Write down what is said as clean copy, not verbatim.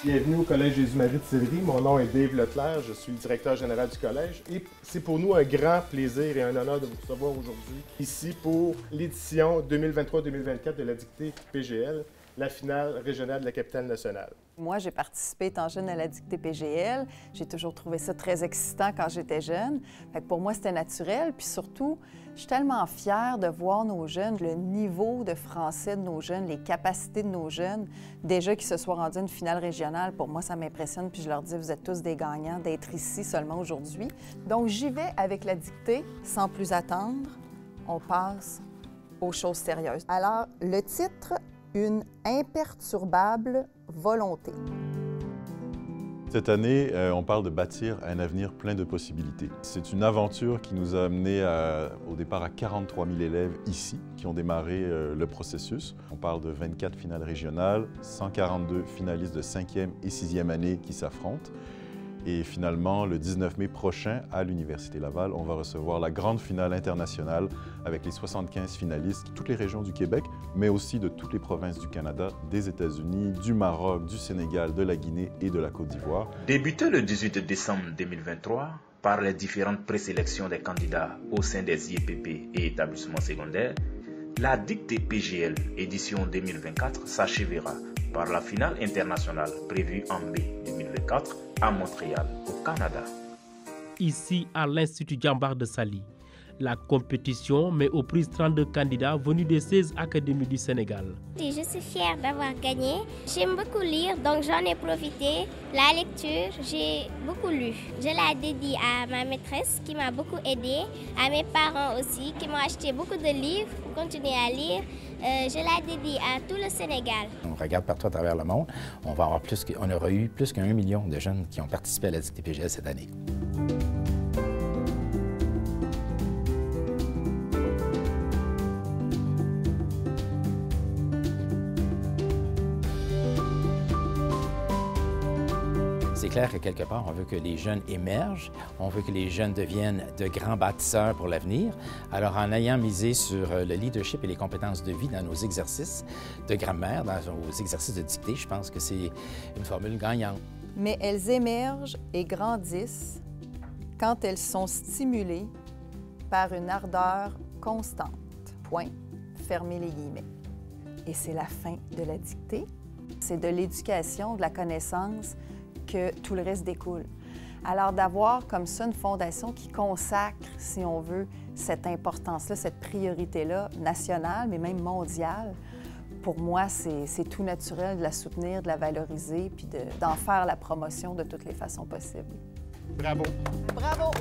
Bienvenue au Collège Jésus-Marie de Sillery. Mon nom est Dave Leclerc, je suis le directeur général du collège et c'est pour nous un grand plaisir et un honneur de vous recevoir aujourd'hui ici pour l'édition 2023-2024 de la dictée PGL, la finale régionale de la capitale nationale. Moi, j'ai participé étant jeune à la dictée PGL. J'ai toujours trouvé ça très excitant quand j'étais jeune. Fait que pour moi, c'était naturel. Puis surtout, je suis tellement fière de voir nos jeunes, le niveau de français de nos jeunes, les capacités de nos jeunes. Déjà qu'ils se soient rendus à une finale régionale, pour moi, ça m'impressionne. Puis je leur dis, vous êtes tous des gagnants d'être ici seulement aujourd'hui. Donc, j'y vais avec la dictée, sans plus attendre. On passe aux choses sérieuses. Alors, le titre, une imperturbable volonté. Cette année, on parle de bâtir un avenir plein de possibilités. C'est une aventure qui nous a amené au départ à 43 000 élèves ici qui ont démarré le processus. On parle de 24 finales régionales, 142 finalistes de 5e et 6e année qui s'affrontent. Et finalement, le 19 mai prochain, à l'Université Laval, on va recevoir la grande finale internationale avec les 75 finalistes de toutes les régions du Québec, mais aussi de toutes les provinces du Canada, des États-Unis, du Maroc, du Sénégal, de la Guinée et de la Côte d'Ivoire. Débuté le 18 décembre 2023 par les différentes présélections des candidats au sein des IEPP et établissements secondaires, la dictée PGL édition 2024 s'achèvera par la finale internationale prévue en mai 2024 à Montréal, au Canada. Ici, à l'Institut Diambar de Saly, la compétition met aux prises 32 candidats venus des 16 académies du Sénégal. Je suis fière d'avoir gagné. J'aime beaucoup lire, donc j'en ai profité. La lecture, j'ai beaucoup lu. Je la dédie à ma maîtresse qui m'a beaucoup aidée, à mes parents aussi qui m'ont acheté beaucoup de livres pour continuer à lire. Je la dédie à tout le Sénégal. On regarde partout à travers le monde. On aura eu plus qu'1 million de jeunes qui ont participé à la dictée PGL cette année. C'est clair que quelque part, on veut que les jeunes émergent, on veut que les jeunes deviennent de grands bâtisseurs pour l'avenir. Alors, en ayant misé sur le leadership et les compétences de vie dans nos exercices de grammaire, dans nos exercices de dictée, je pense que c'est une formule gagnante. Mais elles émergent et grandissent quand elles sont stimulées par une ardeur constante. Point. Fermez les guillemets. Et c'est la fin de la dictée. C'est de l'éducation, de la connaissance, que tout le reste découle. Alors d'avoir comme ça une fondation qui consacre, si on veut, cette importance-là, cette priorité-là, nationale, mais même mondiale, pour moi, c'est tout naturel de la soutenir, de la valoriser, puis d'en faire la promotion de toutes les façons possibles. Bravo! Bravo!